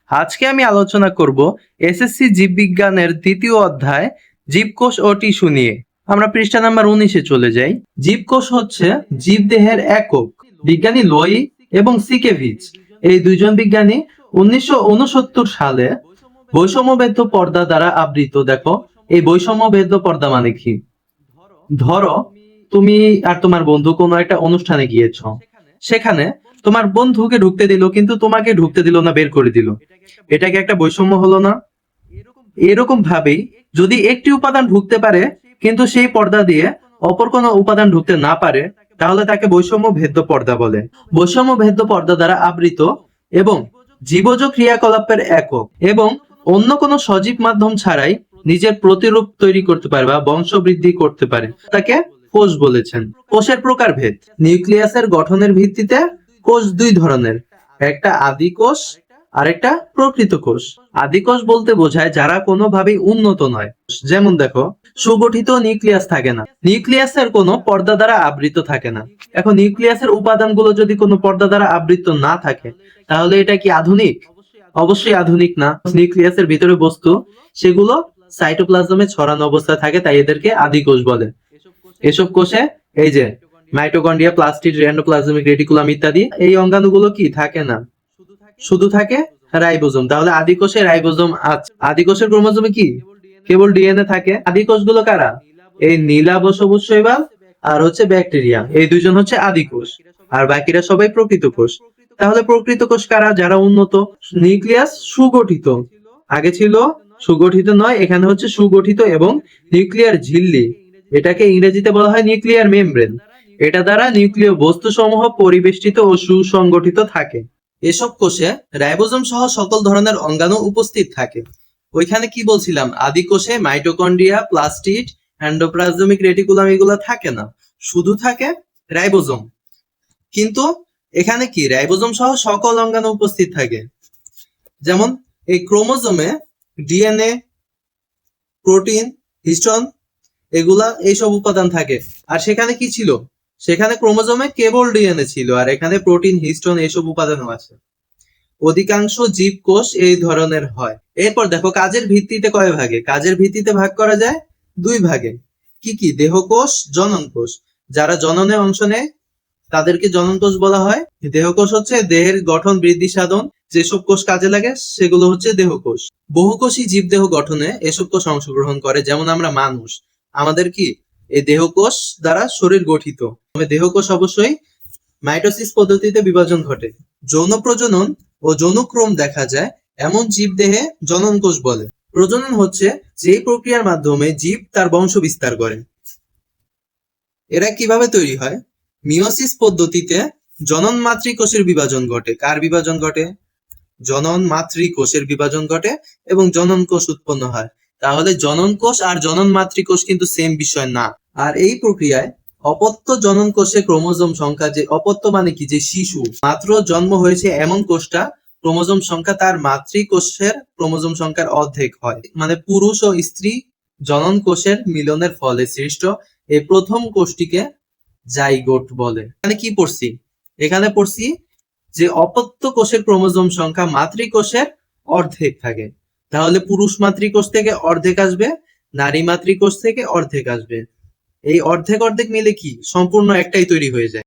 আজকে আমি আলোচনা করব এসএসসি জীববিজ্ঞানের দ্বিতীয় অধ্যায় জীবকোষ ও টিস্যু নিয়ে। আমরা পৃষ্ঠা নাম্বার 19-এ চলে যাই। জীবকোষ হচ্ছে জীবদেহের একক। বিজ্ঞানী লোয়ি এবং সিকেভিচ এই দুইজন বিজ্ঞানী 1969 সালে বৈষম্যবেদ্য পর্দা দ্বারা আবৃত। দেখো, এই বৈষম্যবেদ্য পর্দা মানে কি? ধরো তুমি আর তোমার বন্ধু কোনো একটা অনুষ্ঠানে গিয়েছো, সেখানে তোমার বন্ধুকে ঢুকতে দিল কিন্তু তোমাকে ঢুকতে দিল না, বের করে দিল। এটা কি একটা বৈষম্য হলো না? এরকম ভাবেই যদি একটি উপাদান ঢুকতে পারে কিন্তু সেই পর্দা দিয়ে অপর কোনো উপাদান ঢুকতে না পারে, তাহলে তাকে বৈষম্য ভেদ্য পর্দা বলে। বৈষম্য ভেদ্য পর্দা দ্বারা আবৃত এবং জীবজ ক্রিয়াকলাপের একক এবং অন্য কোনো সজীব মাধ্যম ছাড়াই নিজের প্রতিরূপ তৈরি করতে পারে বা বংশবৃদ্ধি করতে পারে, তাকে কোষ বলেছেন। কোষের প্রকারভেদ। নিউক্লিয়াসের গঠনের ভিত্তিতে কোষ দুই ধরনের, একটা আদি কোষ আর একটা প্রকৃত কোষ। আদি কোষ বলতে বোঝায় যারা কোনোভাবেই উন্নত নয়। যেমন দেখো, সুগঠিত নিউক্লিয়াস থাকে না, নিউক্লিয়াসের কোনো পর্দা দ্বারা আবৃত থাকে না। এখন নিউক্লিয়াসের উপাদানগুলো যদি কোনো পর্দা দ্বারা আবৃত না থাকে, তাহলে এটা কি আধুনিক? অবশ্যই আধুনিক না। নিউক্লিয়াসের ভিতরে বস্তু, সেগুলো সাইটোপ্লাজমে ছড়ানো অবস্থায় থাকে, তাই এদেরকে আদি কোষ বলে। এসব কোষে এই যে মাইটোকন্ড্রিয়া, প্লাস্টিড, এন্ডোপ্লাজমিক রেটিকুলাম ইত্যাদি এই অঙ্গাণুগুলো কি থাকে না, শুধু থাকে রাইবোজোম। তাহলে আদি কোষে রাইবোজোম আছে। আদি কোষের ক্রোমোজোমে কি কেবল ডিএনএ থাকে। আদি কোষগুলো কারা? এই নীলাভ সবুজ শৈবাল আর হচ্ছে ব্যাকটেরিয়া, এই দুইজন হচ্ছে আদি কোষ, আর বাকিরা সবাই প্রকৃত কোষ। তাহলে প্রকৃত কোষ কারা? যারা উন্নত। নিউক্লিয়াস সুগঠিত, আগে ছিল সুগঠিত নয়, এখানে হচ্ছে সুগঠিত এবং নিউক্লিয়ার ঝিল্লি, এটাকে ইংরেজিতে বলা হয় নিউক্লিয়ার মেমব্রেন। এটা দ্বারা নিউক্লিয় বস্তু সমূহ পরিবেষ্টিত ও সুসংগঠিত থাকে। এসব কোষে রাইবোজোম সহ সকল ধরনের অঙ্গাণু উপস্থিত থাকে। ওইখানে কি বলছিলাম, আদি কোষে মাইটোকন্ড্রিয়া, প্লাস্টিড, এন্ডোপ্লাজমিক রেটিকুলাম এগুলো থাকে না, শুধু থাকে রাইবোজোম। কিন্তু এখানে কি রাইবোজোম সহ সকল অঙ্গাণু উপস্থিত থাকে। যেমন এই ক্রোমোজোমে ডিএনএ, প্রোটিন, হিস্টোন এগুলা এইসব উপাদান থাকে। আর সেখানে কি ছিল? সেখানে ক্রোমোজোমে কেবল ডিএনএ ছিল, আর এখানে প্রোটিন, হিস্টোন এইসব উপাদানও আছে। অধিকাংশ জীবকোষ এই ধরনের হয়। এরপর দেখো, কাজের ভিত্তিতে কয় ভাগে? কাজের ভিত্তিতে ভাগ করা যায় দুই ভাগে। কি কি? দেহকোষ, জনন কোষ। যারা জননে অংশ নেয় তাদেরকে জনন কোষ বলা হয়। দেহকোষ হচ্ছে দেহের গঠন বৃদ্ধি সাধন যেসব কোষ কাজে লাগে, সেগুলো হচ্ছে দেহকোষ। বহুকোষী জীবদেহ গঠনে এসব কোষ অংশগ্রহণ করে। যেমন আমরা মানুষ, আমাদের কি এই দেহকোষ দ্বারা শরীর গঠিত। দেহকোষ অবশ্যই মাইটোসিস পদ্ধতিতে বিভাজন ঘটে। যৌন প্রজনন ও যৌনক্রম দেখা যায় এমন জীবদেহে জনন কোষ বলে। প্রজনন হচ্ছে যেই প্রক্রিয়ার মাধ্যমে জীব তার বংশ বিস্তার করে। এরা কিভাবে তৈরি হয়? মিওসিস পদ্ধতিতে জনন মাতৃকোষের বিভাজন ঘটে। কার বিভাজন ঘটে? জনন মাতৃকোষের বিভাজন ঘটে এবং জনন কোষ উৎপন্ন হয়। তাহলে জনন কোষ আর জনন মাতৃকোষ কিন্তু সেম বিষয় না। আর এই প্রক্রিয়ায় অপত্য জনন কোষে ক্রোমোজোম সংখ্যা, যে অপত্য মানে কি, যে শিশু মাত্র জন্ম হয়েছে এমন কোষটা, ক্রোমোজোম সংখ্যা তার মাতৃকোষের ক্রোমোজোম সংখ্যার অর্ধেক হয়। মানে পুরুষ ও স্ত্রী জনন কোষের মিলনের ফলে সৃষ্ট এই প্রথম কোষটিকে জাইগোট বলে। এখানে কি পড়ছি? এখানে পড়ছি যে অপত্য কোষের ক্রোমোজোম সংখ্যা মাতৃকোষের অর্ধেক থাকে। তাহলে পুরুষ মাতৃকোষ থেকে অর্ধেক আসবে, নারী মাতৃকোষ থেকে অর্ধেক আসবে। এই অর্ধেক অর্ধেক মিলে কি সম্পূর্ণ একটাই তৈরি হয়ে যায়।